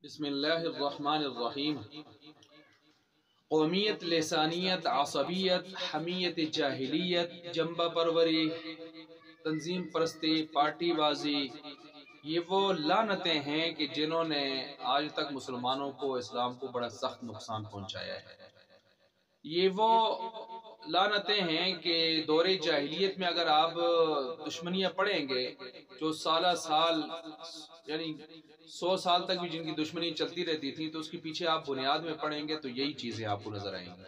بسم اللہ الرحمن الرحیم۔ قومیت، لسانیت، عصبیت، حمیت جاہلیت، جنبہ پروری، تنظیم پرستی، پارٹی بازی، یہ وہ لعنتیں ہیں کہ جنہوں نے آج تک مسلمانوں کو، اسلام کو بڑا سخت نقصان پہنچایا ہے۔ یہ وہ لعنتیں ہیں کہ دور جاہلیت میں اگر آپ دشمنیاں پڑھیں گے جو سالہ سال یعنی 100 سال تک بھی جن کی دشمنی چلتی رہتی تھی، تو اس کے پیچھے آپ بنیاد میں پڑھیں گے تو یہی چیزیں آپ کو نظر آئیں گی۔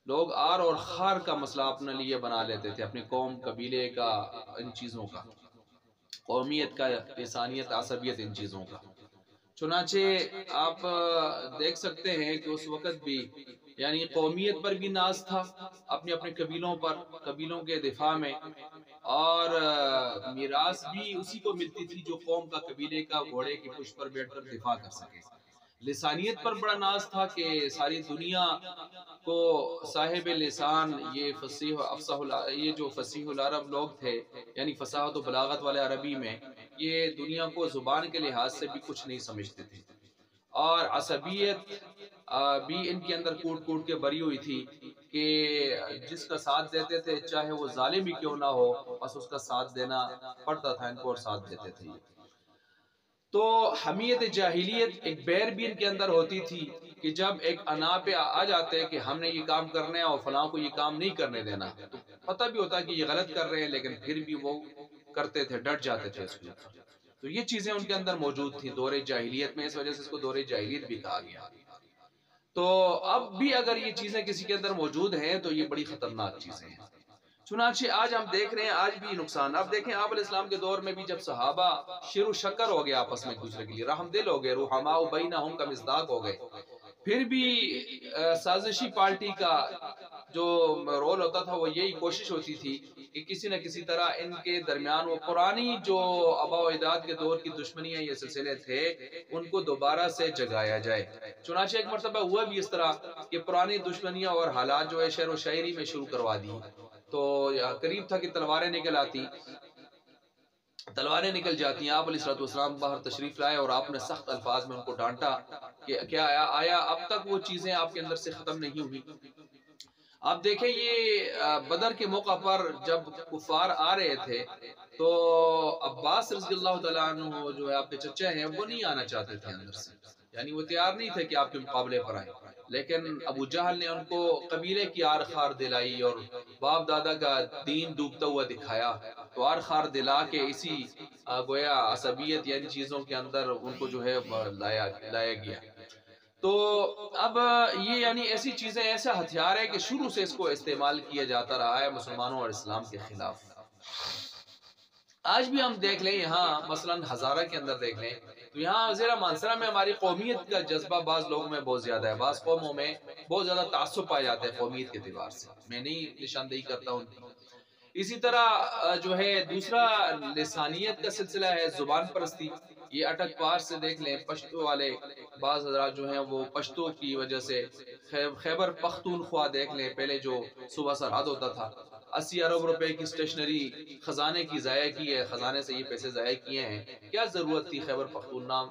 لوگ آر اور خار کا مسئلہ اپنے لیے بنا لیتے تھے، اپنے قوم، قبیلے کا، ان چیزوں کا، قومیت کا، لسانیت، عصبیت، ان چیزوں کا۔ چنانچہ آپ دیکھ سکتے ہیں کہ اس وقت بھی یعنی قومیت پر بھی ناز تھا، اپنے اپنے قبیلوں پر، قبیلوں کے دفاع میں، اور میراث بھی اسی کو ملتی تھی جو قوم کا، قبیلے کا گھوڑے کی پشت پر بیٹھ کر دفاع کر سکے۔ لسانیت پر بڑا ناز تھا کہ ساری دنیا کو صاحب لسان، یہ فصیح افصح، یہ جو فصیح العرب لوگ تھے، یعنی فصاحت و بلاغت والے عربی میں، یہ دنیا کو زبان کے لحاظ سے بھی کچھ نہیں سمجھتے تھے، اور عصبیت بھی ان کے اندر کوٹ کوٹ کے بری ہوئی تھی کہ جس کا ساتھ دیتے تھے چاہے وہ ظالم ہی کیوں نہ ہو، بس اس کا ساتھ دینا پڑتا تھا ان کو اور ساتھ دیتے تھے۔ تو حمیت جاہلیت ایک بیر بھی ان کے اندر ہوتی تھی کہ جب ایک انا پہ آ جاتے کہ ہم نے یہ کام کرنا ہے اور فلاں کو یہ کام نہیں کرنے دینا، تو پتہ بھی ہوتا کہ یہ غلط کر رہے ہیں لیکن پھر بھی وہ کرتے تھے، ڈٹ جاتے تھے اس کے اوپر۔ تو یہ چیزیں ان کے اندر موجود تھیں دور جاہلیت میں، اس وجہ سے اس کو دور جاہلیت بھی کہا گیا۔ تو اب بھی اگر یہ چیزیں کسی کے اندر موجود ہیں تو یہ بڑی خطرناک چیزیں ہیں۔ چنانچہ آج ہم دیکھ رہے ہیں آج بھی نقصان۔ اب دیکھیں آپ علیہ السلام کے دور میں بھی جب صحابہ شیر و شکر ہو گئے، آپس میں ایک دوسرے کے لیے رحم دل ہو گئے، رحماء بینہم کا مصداق ہو گئے، پھر بھی سازشی پارٹی کا جو رول ہوتا تھا وہ یہی کوشش ہوتی تھی کہ کسی نہ کسی طرح ان کے درمیان وہ پرانی جو آباء و اجداد کے دور کی دشمنیاں، یہ سلسلے تھے، ان کو دوبارہ سے جگایا جائے۔ چنانچہ ایک مرتبہ ہوا بھی اس طرح کہ پرانی دشمنیاں اور حالات جو ہے شعر و شاعری میں شروع کروا دی، تو قریب تھا کہ تلواریں نکل آتی، تلواریں نکل جاتی ہیں۔ آپ علیہ السلام باہر تشریف لائے اور آپ نے سخت الفاظ میں ان کو ڈانٹا کہ کیا آیا اب تک وہ چیزیں آپ کے اندر سے ختم نہیں ہوئی؟ آپ دیکھیں یہ بدر کے موقع پر جب کفار آ رہے تھے تو عباس رضی اللہ تعالیٰ عنہ جو ہے آپ کے چچا ہیں، وہ نہیں آنا چاہتے تھے اندر سے، یعنی وہ تیار نہیں تھے کہ آپ کے مقابلے پر آئیں، لیکن ابو جہل نے ان کو قبیلے کی آر خار دلائی اور باپ دادا کا دین ڈوبتا ہوا دکھایا، تو آر خار دلا کے اسی گویا عصبیت یعنی چیزوں کے اندر ان کو جو ہے لایا گیا۔ تو اب یہ یعنی ایسی چیزیں، ایسا ہتھیار ہے کہ شروع سے اس کو استعمال کیا جاتا رہا ہے مسلمانوں اور اسلام کے خلاف۔ آج بھی ہم دیکھ لیں یہاں مثلا ہزارہ کے اندر دیکھ لیں تو یہاں ضلع مانسرہ میں ہماری قومیت کا جذبہ بعض لوگوں میں بہت زیادہ ہے، بعض قوموں میں بہت زیادہ تعصب پایا جاتا ہے قومیت کے اعتبار سے، میں نہیں نشاندہی کرتا ہوں۔ اسی طرح جو ہے دوسرا لسانیت کا سلسلہ ہے زبان پرستی۔ یہ اٹک پار سے دیکھ لیں، پشتو والے بعض حضرات جو ہیں وہ پشتو کی وجہ سے خیبر پختونخوا دیکھ لیں، پہلے جو صوبہ سرحد ہوتا تھا، 80 ارب روپے کی سٹیشنری خزانے کی ضائع کی ہے، خزانے سے یہ پیسے ضائع کیے ہیں۔ کیا ضرورت تھی خیبر پختون نام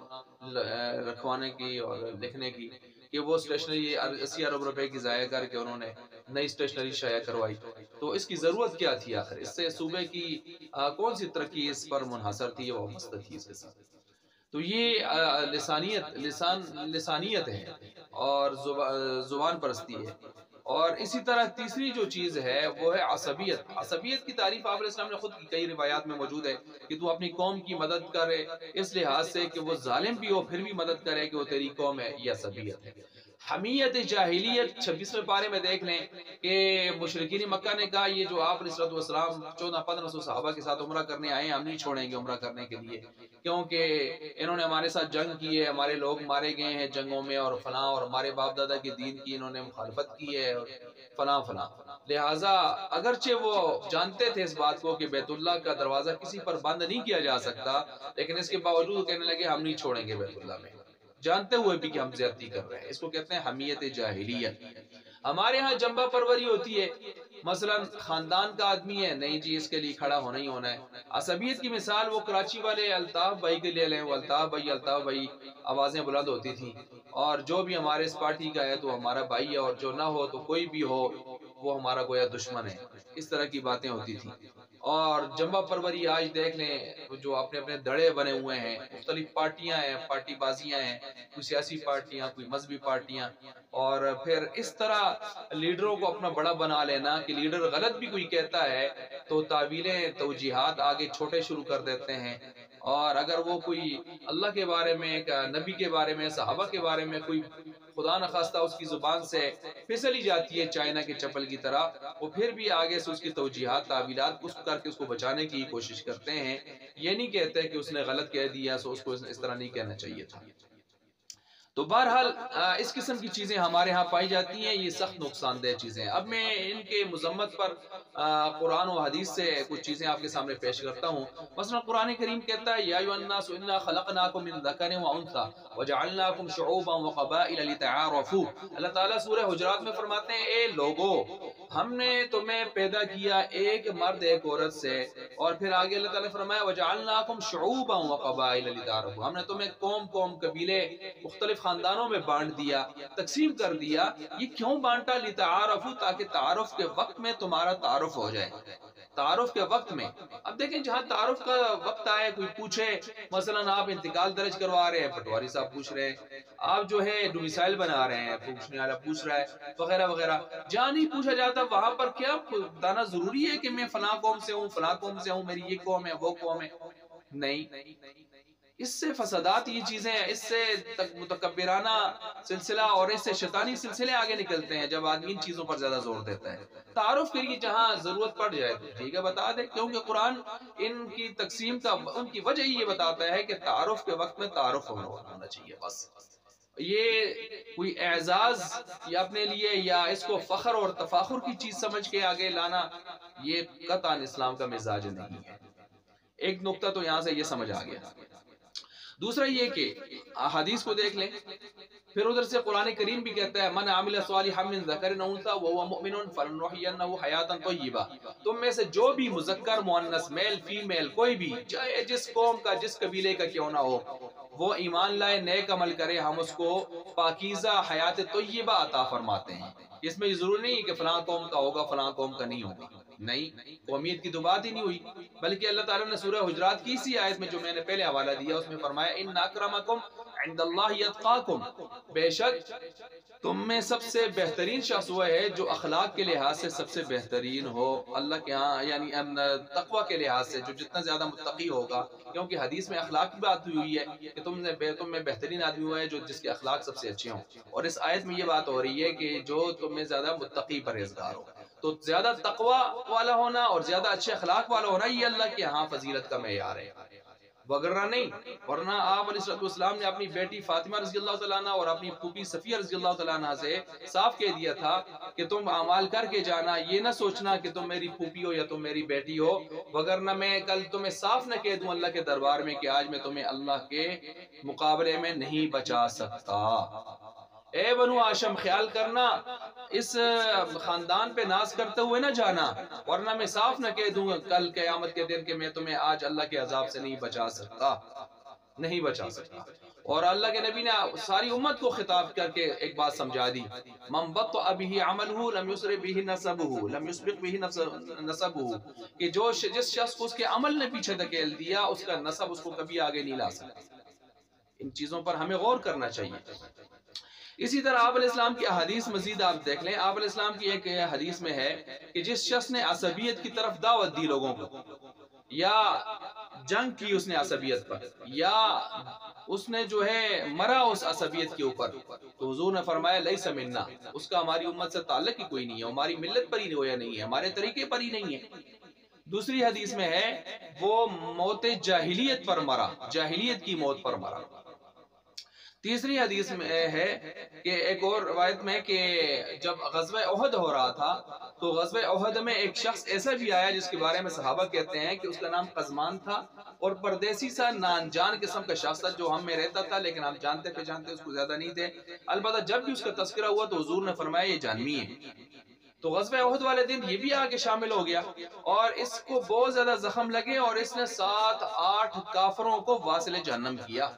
رکھوانے کی اور لکھنے کی کہ وہ سٹیشنری 80 ارب روپے کی ضائع کر کے انہوں نے نئی سٹیشنری شائع کروائی؟ تو اس کی ضرورت کیا تھی آخر؟ اس سے صوبے کی کون سی ترقی اس پر منحصر تھی وہ وابستہ تھی اس کے ساتھ؟ تو یہ لسانیت ہے اور زبان پرستی ہے۔ اور اسی طرح تیسری جو چیز ہے وہ ہے عصبیت۔ عصبیت کی تعریف آپ علیہ السلام نے خود کی کئی روایات میں موجود ہے کہ تو اپنی قوم کی مدد کرے اس لحاظ سے کہ وہ ظالم بھی ہو پھر بھی مدد کرے کہ وہ تیری قوم ہے، یہ عصبیت ہے۔ حمیت جاہلیت 26ویں پارے میں دیکھ لیں کہ مشرکین مکہ نے کہا یہ جو آپ علیہ السلام 1400-1500 صحابہ کے ساتھ عمرہ کرنے آئے ہیں، ہم نہیں چھوڑیں گے عمرہ کرنے کے لیے، کیونکہ انہوں نے ہمارے ساتھ جنگ کی ہے، ہمارے لوگ مارے گئے ہیں جنگوں میں اور فلاں، اور ہمارے باپ دادا کے دین کی انہوں نے مخالفت کی ہے اور فلاں فلاں۔ لہٰذا اگرچہ وہ جانتے تھے اس بات کو کہ بیت اللہ کا دروازہ کسی پر بند نہیں کیا جا سکتا، لیکن اس کے باوجود کہنے لگے ہم نہیں چھوڑیں گے بیت اللہ میں، جانتے ہوئے بھی کہ ہم زیادتی کر رہے ہیں۔ اس کو کہتے ہیں حمیت جاہلیت۔ ہمارے ہاں جنبہ پروری ہوتی ہے مثلا خاندان کا آدمی ہے، نہیں جی اس کے لیے کھڑا ہونا ہی ہونا ہے۔ عصبیت کی مثال وہ کراچی والے الطاف بھائی کے لے لیں، وہ الطاف بھائی آوازیں بلند ہوتی تھیں، اور جو بھی ہمارے اس پارٹی کا ہے تو ہمارا بھائی ہے، اور جو نہ ہو تو کوئی بھی ہو وہ ہمارا گویا دشمن ہے، اس طرح کی باتیں ہوتی تھیں۔ اور جنبہ پروری آج دیکھ لیں، جو اپنے اپنے دڑے بنے ہوئے ہیں، مختلف پارٹیاں ہیں، پارٹی بازیاں ہیں، کوئی سیاسی پارٹیاں، کوئی مذہبی پارٹیاں، اور پھر اس طرح لیڈروں کو اپنا بڑا بنا لینا کہ لیڈر غلط بھی کوئی کہتا ہے تو تعویلیں توجیہات آگے چھوٹے شروع کر دیتے ہیں، اور اگر وہ کوئی اللہ کے بارے میں، نبی کے بارے میں، صحابہ کے بارے میں کوئی خدا نخواستہ اس کی زبان سے پھسلی جاتی ہے چائنا کے چپل کی طرح، وہ پھر بھی آگے سے اس کی توجیہات تعویلات اس کر کے اس کو بچانے کی کوشش کرتے ہیں۔ یہ نہیں کہتے کہ اس نے غلط کہہ دیا سو اس کو اس طرح نہیں کہنا چاہیے تھا۔ تو بہرحال اس قسم کی چیزیں ہمارے ہاں پائی جاتی ہیں، یہ سخت نقصان دہ چیزیں۔ اب میں ان کے مذمت پر قرآن و حدیث سے کچھ چیزیں آپ کے سامنے پیش کرتا ہوں۔ مثلا قرآن کریم کہتا ہے یا ایھا الناس انا خلقناکم من ذکر و انثی وجعلناکم شعوبا وقبائل لتعارفوا۔ اللہ تعالیٰ سورہ حجرات میں فرماتے ہیں اے لوگو، ہم نے تمہیں پیدا کیا ایک مرد ایک عورت سے، اور پھر آگے اللہ تعالیٰ نے فرمایا وجعلناکم شعوبا وقبائل لتعارفوا، ہم نے تمہیں قوم قبیلے مختلف خاندانوں میں بانٹ دیا، تقسیم کر دیا۔ یہ کیوں بانٹا؟ لتعارفوا، تاکہ تعارف کے وقت میں تمہارا تعارف ہو جائے، تعارف کے وقت میں۔ اب دیکھیں جہاں تعارف کا وقت آئے، کوئی پوچھے مثلا آپ انتقال درج کروا رہے ہیں، پٹواری صاحب پوچھ رہے ہیں، آپ جو ہے ڈومیسائل بنا رہے ہیں، پوچھنے والا پوچھ رہا ہے وغیرہ وغیرہ، جہاں نہیں پوچھا جاتا وہاں پر کیا بتانا ضروری ہے کہ میں فلاں قوم سے ہوں، فلاں قوم سے ہوں، میری یہ قوم ہے، وہ قوم ہے؟ نہیں، اس سے فسادات یہ چیزیں ہیں، اس سے متکبرانہ سلسلہ اور اس سے شیطانی سلسلے آگے نکلتے ہیں جب آدمی ان چیزوں پر زیادہ زور دیتا ہے۔ تعارف کے لیے جہاں ضرورت پڑ جائے تو ٹھیک ہے بتا دے، کیونکہ قرآن ان کی تقسیم کا ان کی وجہ یہ بتاتا ہے کہ تعارف کے وقت میں تعارف ہونا چاہیے بس۔ یہ کوئی اعزاز یا اپنے لیے یا اس کو فخر اور تفاخر کی چیز سمجھ کے آگے لانا، یہ قطعاً اسلام کا مزاج نہیں ہے۔ ایک نقطہ تو یہاں سے یہ سمجھ آ گیا۔ دوسرا یہ کہ حدیث کو دیکھ لیں، پھر ادھر سے قرآن کریم بھی کہتا ہے من عمل صالحا من ذکر او انثی وهو مؤمن فلنحینہ حیاتا طیبہ، تم میں سے جو بھی مذکر مؤنث میل فیمیل کوئی بھی، چاہے جس قوم کا جس قبیلے کا کیوں نہ ہو، وہ ایمان لائے نیک عمل کرے، ہم اس کو پاکیزہ حیات طیبہ عطا فرماتے ہیں۔ اس میں یہ ضرور نہیں کہ فلاں قوم کا ہوگا فلاں قوم کا نہیں ہوگا، نہیں، قومیت کی تو بات ہی نہیں ہوئی، بلکہ اللہ تعالیٰ نے سورہ حجرات کی اسی آیت میں جو میں نے پہلے حوالہ دیا اس میں فرمایا ان اکرمکم عند اللہ اتقاکم، بے شک تم میں سب سے بہترین شخص وہ ہے جو اخلاق کے لحاظ سے سب سے بہترین ہو اللہ کے ہاں، یعنی تقوی کے لحاظ سے جو جتنا زیادہ متقی ہوگا، کیونکہ حدیث میں اخلاق کی بات ہوئی ہے کہ تم میں بہترین آدمی ہوا ہے جو جس کے اخلاق سب سے اچھے ہوں، اور اس آیت میں یہ بات ہو رہی ہے کہ جو تم میں زیادہ متقی پرہیزگار ہو، تو زیادہ تقوی والا ہونا اور زیادہ اچھے اخلاق والا ہونا یہ اللہ کے ہاں فضیلت کا معیار ہے، وگرنہ نہیں۔ ورنہ آپ علیہ السلام نے اپنی بیٹی فاطمہ رضی اللہ تعالیٰ عنہ اور اپنی پھوپھی صفیہ رضی اللہ تعالیٰ عنہ سے صاف کہہ دیا تھا کہ تم اعمال کر کے جانا، یہ نہ سوچنا کہ تم میری پھوپھی ہو یا تم میری بیٹی ہو، وگرنہ میں کل تمہیں صاف نہ کہہ دوں اللہ کے دربار میں کہ آج میں تمہیں اللہ کے مقابلے میں نہیں بچا سکتا۔ اے بنو ہاشم خیال کرنا، اس خاندان پہ ناز کرتے ہوئے نہ جانا، ورنہ میں صاف نہ کہہ دوں کل قیامت کے دن کہ میں تمہیں آج اللہ کے عذاب سے نہیں بچا سکتا، نہیں بچا سکتا۔ اور اللہ کے نبی نے ساری امت کو خطاب کر کے ایک بات سمجھا دی، من بطأ به عمله لم يسرع به نسبه لم يسبق به نسبه، کہ جس شخص کو اس کے عمل نے پیچھے دھکیل دیا اس کا نسب اس کو کبھی آگے نہیں لا سکتا۔ ان چیزوں پر ہمیں غور کرنا چاہیے۔ اسی طرح آپ علیہ السلام کی احادیث مزید آپ دیکھ لیں، آپ علیہ السلام کی ایک حدیث میں ہے کہ جس شخص نے عصبیت کی طرف دعوت دی لوگوں کو، یا جنگ کی اس نے عصبیت پر، یا اس نے جو ہے مرا اس عصبیت کے اوپر، تو حضور نے فرمایا لیس منا، اس کا ہماری امت سے تعلق ہی کوئی نہیں ہے، ہماری ملت پر ہی گویا نہیں ہے، ہمارے طریقے پر ہی نہیں ہے۔ دوسری حدیث میں ہے وہ موت جاہلیت پر مرا، جاہلیت کی موت پر مرا۔ تیسری حدیث میں ہے کہ ایک اور روایت میں کہ جب غزوہ احد ہو رہا تھا تو غزوہ احد میں ایک شخص ایسا بھی آیا جس کے بارے میں صحابہ کہتے ہیں کہ اس کا نام قزمان تھا اور پردیسی سا نانجان قسم کا شخص تھا جو ہم میں رہتا تھا، لیکن ہم جانتے پہچانتے اس کو زیادہ نہیں تھے، البتہ جب بھی اس کا تذکرہ ہوا تو حضور نے فرمایا یہ جہنمی ہے۔ تو غزوہ احد والے دن یہ بھی آگے شامل ہو گیا اور اس کو بہت زیادہ زخم لگے اور اس نے 7-8 کافروں کو واصل جہنم کیا،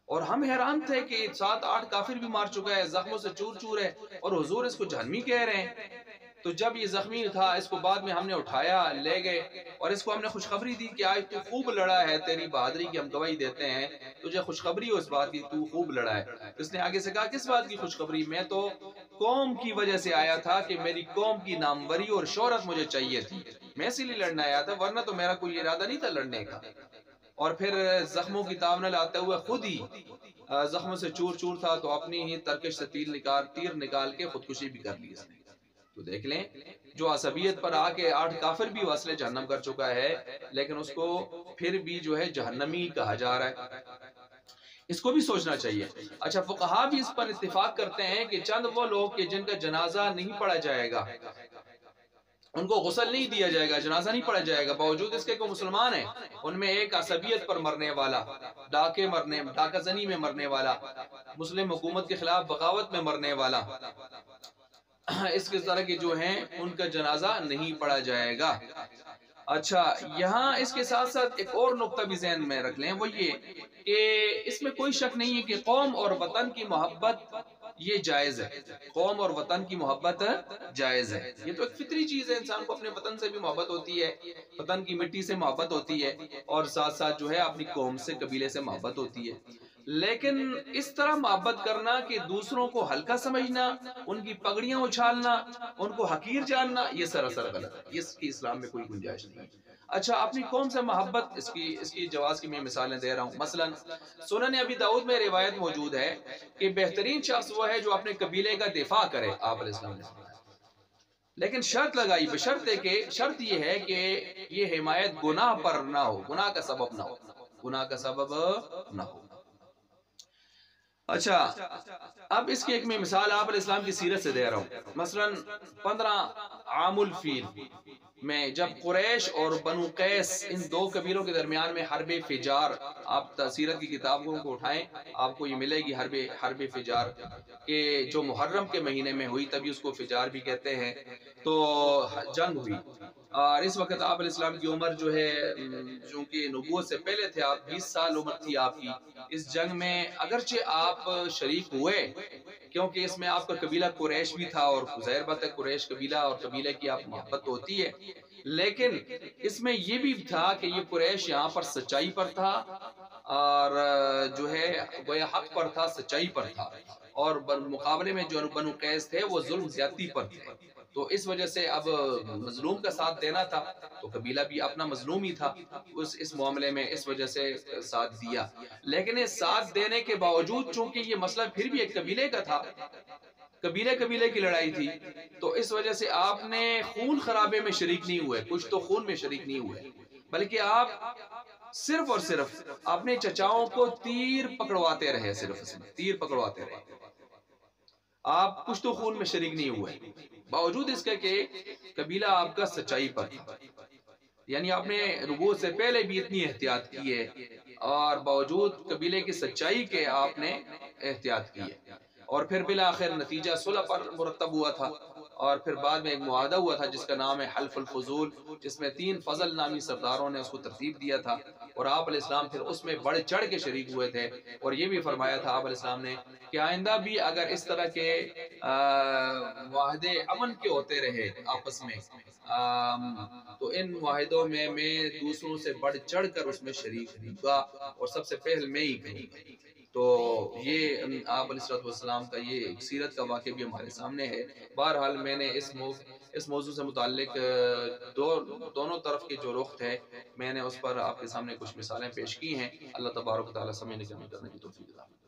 اور ہم حیران تھے کہ 7-8 کافر بھی مار چکا ہے، زخموں سے چور چور ہے، اور حضور اس کو جہنمی کہہ رہے ہیں۔ تو جب یہ زخمی تھا اس کو بعد میں ہم نے اٹھایا لے گئے اور اس کو ہم نے خوشخبری دی کہ آج تو خوب لڑا ہے، تیری بہادری کی ہم گواہی دیتے ہیں، تجھے خوشخبری ہو اس بات کی تو خوب لڑا ہے۔ اس نے آگے سے کہا کس بات کی خوشخبری؟ میں تو قوم کی وجہ سے آیا تھا کہ میری قوم کی ناموری اور شہرت مجھے چاہیے تھی، میں اسی لیے لڑنا آیا تھا، ورنہ تو میرا کوئی ارادہ نہیں تھا لڑنے کا۔ اور پھر زخموں کی تاب نہ لاتے ہوئے خود ہی زخموں سے چور چور تھا تو اپنی ہی ترکش سے تیر نکال کے خودکشی بھی کر لی اس نے۔ تو دیکھ لیں جو عصبیت پر آ کے 8 کافر بھی واصل جہنم کر چکا ہے، لیکن اس کو پھر بھی جو ہے جہنمی کہا جا رہا ہے، اس کو بھی سوچنا چاہیے۔ اچھا فقہا بھی اس پر اتفاق کرتے ہیں کہ چند وہ لوگ کہ جن کا جنازہ نہیں پڑھا جائے گا، ان کو غسل نہیں دیا جائے گا، جنازہ نہیں پڑھا جائے گا، باوجود اس کے کہ مسلمان ہیں، ان میں ایک عصبیت پر مرنے والا، ڈاکہ زنی میں مرنے والا، مسلم حکومت کے خلاف بغاوت میں مرنے والا، اس کے طرح کے جو ہیں ان کا جنازہ نہیں پڑھا جائے گا۔ اچھا یہاں اس کے ساتھ ساتھ ایک اور نقطہ بھی ذہن میں رکھ لیں، وہ یہ کہ اس میں کوئی شک نہیں ہے کہ قوم اور وطن کی محبت یہ جائز ہے، قوم اور وطن کی محبت جائز ہے، یہ تو ایک فطری چیز ہے، انسان کو اپنے وطن سے بھی محبت ہوتی ہے، وطن کی مٹی سے محبت ہوتی ہے، اور ساتھ ساتھ جو ہے اپنی قوم سے قبیلے سے محبت ہوتی ہے، لیکن اس طرح محبت کرنا کہ دوسروں کو ہلکا سمجھنا، ان کی پگڑیاں اچھالنا، ان کو حقیر جاننا، یہ سراسر غلط ہے، اس کی اسلام میں کوئی گنجائش نہیں ہے۔ اچھا اپنی قوم سے محبت، اس کی جواز کی میں مثالیں دے رہا ہوں۔ مثلا سنن ابی داؤد میں روایت موجود ہے کہ بہترین شخص وہ ہے جو اپنے قبیلے کا دفاع کرے، آپ علیہ السلام نے فرمایا، لیکن شرط لگائی، بشرط ہے کہ شرط یہ ہے کہ یہ حمایت گناہ پر نہ ہو، گناہ کا سبب نہ ہو، گناہ کا سبب نہ ہو۔ اچھا اب اس کی ایک میں مثال آپ علیہ السلام کی سیرت سے دے رہا ہوں۔ مثلا 15 عام الفیل میں جب قریش اور بنو قیس ان دو قبیلوں کے درمیان میں حرب فجار، آپ سیرت کی کتابوں کو اٹھائیں آپ کو یہ ملے گی حرب فجار، کہ جو محرم کے مہینے میں ہوئی، تبھی اس کو فجار بھی کہتے ہیں، تو جنگ ہوئی، اور اس وقت آپ علیہ السلام کی عمر جو ہے چونکہ نبوت سے پہلے تھے آپ، 20 سال عمر تھی آپ کی۔ اس جنگ میں اگرچہ آپ شریک ہوئے کیونکہ اس میں آپ کا قبیلہ قریش بھی تھا، اور ظاہر بات ہے قریش قبیلہ اور قبیلے کی آپ محبت ہوتی ہے، لیکن اس میں یہ بھی تھا کہ یہ قریش یہاں پر سچائی پر تھا، اور جو ہے وہ حق پر تھا، سچائی پر تھا، اور مقابلے میں جو بنو قیس تھے وہ ظلم زیادتی پر تھے، تو اس وجہ سے اب مظلوم کا ساتھ دینا تھا، تو قبیلہ بھی اپنا مظلوم ہی تھا اس معاملے میں، اس وجہ سے ساتھ دیا، لیکن اس ساتھ دینے کے باوجود چونکہ یہ مسئلہ پھر بھی ایک قبیلے کا تھا، قبیلے کی لڑائی تھی، تو اس وجہ سے آپ نے خون خرابے میں شریک نہیں ہوئے، کچھ تو خون میں شریک نہیں ہوئے، بلکہ آپ صرف اور صرف اپنے چچاؤں کو تیر پکڑواتے رہے، صرف اس میں تیر پکڑواتے رہے، آپ کچھ تو خون میں شریک نہیں ہوئے، باوجود اس کے کہ قبیلہ آپ کا سچائی پر تھا، یعنی آپ نے نبوت سے پہلے بھی اتنی احتیاط کی ہے، اور باوجود قبیلے کی سچائی کے آپ نے احتیاط کی ہے، اور پھر بالآخر نتیجہ صلح پر مرتب ہوا تھا، اور پھر بعد میں ایک معاہدہ ہوا تھا جس کا نام ہے حلف الفضول، جس میں 3 فضل نامی سرداروں نے اس کو ترتیب دیا تھا، اور آپ علیہ السلام پھر اس میں بڑھ چڑھ کے شریک ہوئے تھے، اور یہ بھی فرمایا تھا آپ علیہ السلام نے کہ آئندہ بھی اگر اس طرح کے معاہدے امن کے ہوتے رہے آپس میں، تو ان معاہدوں میں دوسروں سے بڑھ چڑھ کر اس میں شریک ہوں گا، اور سب سے پہلے میں ہی کروں گا۔ تو یہ آپ علیہ السلام کا یہ سیرت کا واقعہ بھی ہمارے سامنے ہے۔ بہرحال میں نے اس موضوع سے متعلق دونوں طرف کے جو رخ ہے میں نے اس پر آپ کے سامنے کچھ مثالیں پیش کی ہیں۔ اللہ تبارک و تعالیٰ سمجھنے کی عمل کرنے کی توفیق عطا فرمائے۔